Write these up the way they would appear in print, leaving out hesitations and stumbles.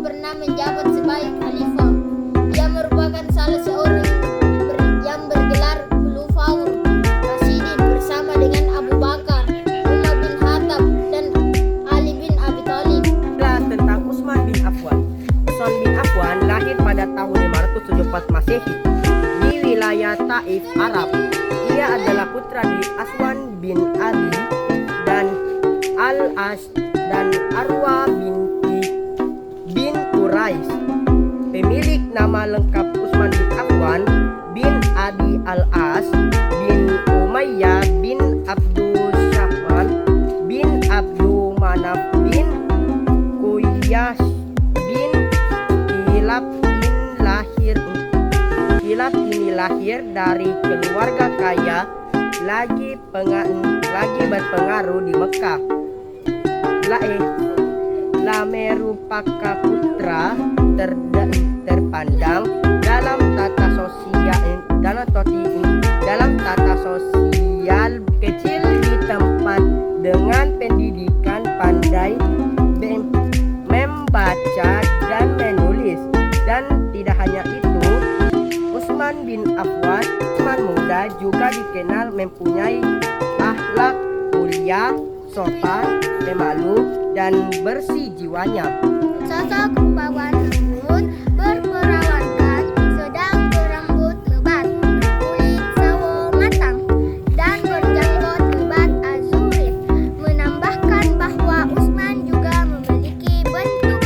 pernah menjabat sebagai khalifah. Ia merupakan salah seorang yang bergelar Khulafaur Rasyidin bersama dengan Abu Bakar, Umar bin Khattab, dan Ali bin Abi Thalib. Jelas tentang Utsman bin Affan. Utsman bin Affan lahir pada tahun 574 Masehi di wilayah Taif, Arab. Ia adalah putra dari Aswan bin Ali dan Al-As dan Arwa bin Quraisy. Pemilik nama lengkap Utsman bin Affan bin Abi Al-As bin Umayyah bin Abdul Syahman bin Abdul Manaf bin Quyas bin Kilab ini lahir dari keluarga kaya lagi berpengaruh di Mekah. La merupakan putra terpandang dalam tata sosial kecil di tempat dengan pendidikan pandai membaca dan menulis. Dan tidak hanya itu, Utsman bin Affan muda juga dikenal mempunyai akhlak mulia, sopan, pemalu, dan bersih jiwanya. Sosok rupawan lembut, berperawakan, sedang berambut lebat, berkulit sawo matang, dan berjanggut lebat azurit. Menambahkan bahwa Utsman juga memiliki bentuk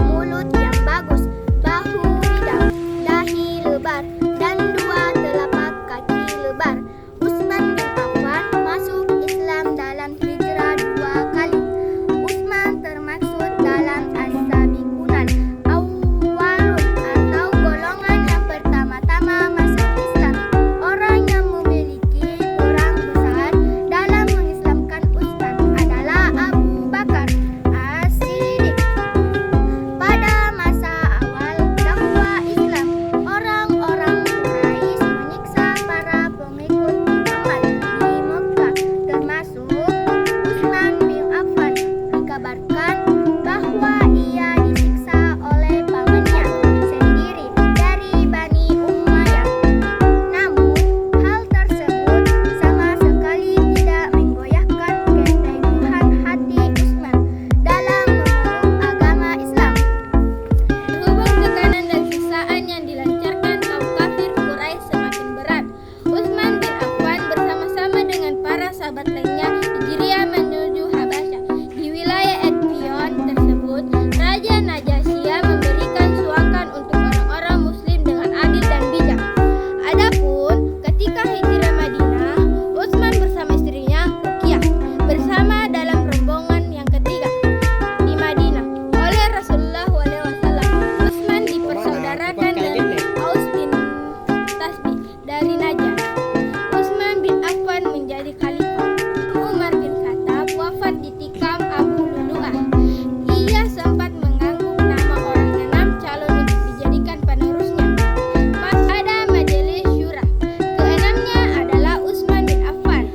mulut yang bagus, bahu bidang, dahi lebar, dan dua telapak kaki lebar. Utsman bin Affan masuk Islam dalam hijrah 2 kali. Utsman termaksud dalam as-sabiqun awwalun atau golongan yang pertama-tama masuk Islam. Orang yang memiliki peran besar dalam mengislamkan Utsman adalah Abu Bakar As-Siddiq. Pada masa awal dakwah Islam, orang-orang Quraisy menyiksa para pengikut Muhammad di Mekah, termasuk Utsman bin Affan. Dikabarkan bahwa ia disiksa oleh pamannya sendiri dari Bani Umayyah. Namun, hal tersebut sama sekali tidak menggoyahkan keteguhan hati Utsman dalam memeluk agama Islam. Berhubung tekanan dan siksaan yang dilancarkan kaum kafir Quraisy semakin berat, Utsman bin Affan bersama-sama dengan para sahabat lainnya hijrah menuju Habasyah. Di wilayah Ethiopia tersebut, Raja Najasyi memberikan suakan untuk orang-orang Muslim dengan adil dan bijak. Adapun ketika hijrah Madinah, Utsman bersama istrinya Ruqyah bersama dalam rombongan yang ketiga di Madinah oleh Rasulullah SAW. Utsman dipersaudarakan dengan Aus bin Tasbih dari Najd. Utsman bin Affan menjadi khalifah. Umar bin Khattab wafat ditikam Abu Lu'lu'ah. Ia sempat mengangguk nama orang 6 calon untuk dijadikan penerusnya pada majelis syura. Keenamnya adalah Utsman bin Affan,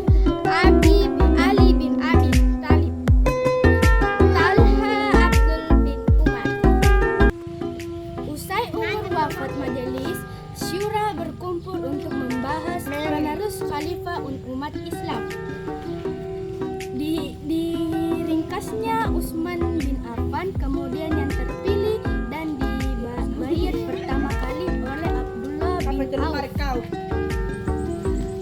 Ali bin Abi Thalib, Talha Abdul bin Umar. Usai Umar wafat, majelis syura berkumpul untuk membahas penerus khalifah umat Islam. Di ringkasnya, Utsman bin Affan kemudian yang terpilih dan dibayat pertama kali oleh Abdullah bin Auf.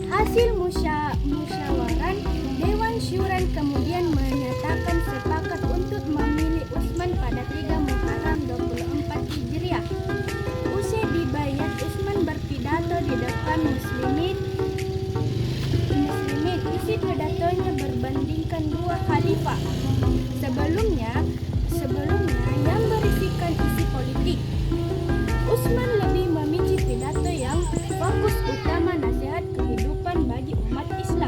Hasil musyawaran Dewan Syura kemudian menyatakan sepakat untuk memilih Utsman pada 3 Muharram 24 Hijriah. Usai dibayat, Utsman berpidato di depan muslimin. Isi pidatonya berbandingkan 2 khalifah sebelumnya yang berisikan isi politik. Utsman lebih memilih pidato yang fokus utama nasihat kehidupan bagi umat Islam.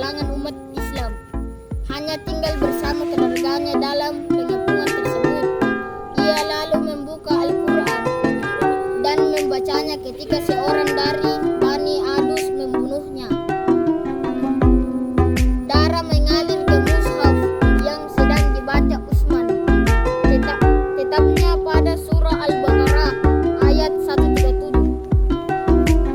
kalangan umat Islam. Hanya tinggal bersama keluarganya dalam pengepungan tersebut. Ia lalu membuka Al-Quran dan membacanya ketika seorang dari Bani Adus membunuhnya. Darah mengalir ke mushaf yang sedang dibaca Utsman. Tetapnya pada surah Al-Baqarah ayat 137.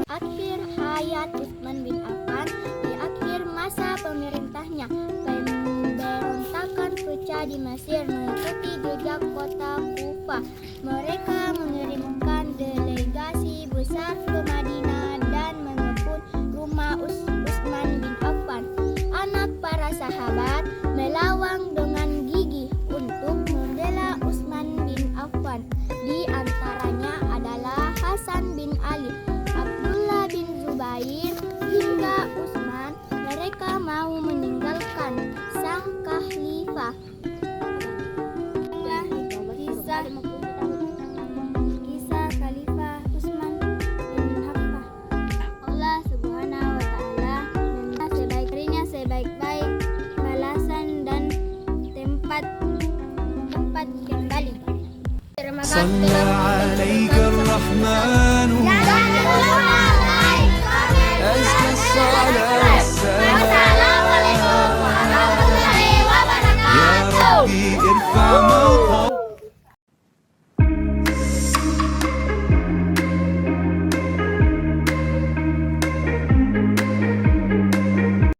Akhir hayat Utsman bin Affan, di akhir masa pemerintahnya, pemberontakan pecah di Mesir mengikuti jejak kota Kufah. Mereka mengirimkan delegasi besar ke Madinah dan mengepung rumah Utsman bin Affan. Anak para sahabat melawan dengan gigih untuk membela Utsman bin Affan. Di antaranya adalah Hasan bin Ali, Abdullah bin Zubair, hingga Utsman. Mereka mau meninggalkan sang khalifah. Kisah Khalifah Utsman bin Affan. Allah Subhanahu wa taala sebaik-baiknya sebaik-baik balasan dan tempat kembali. Terima kasih telah menonton.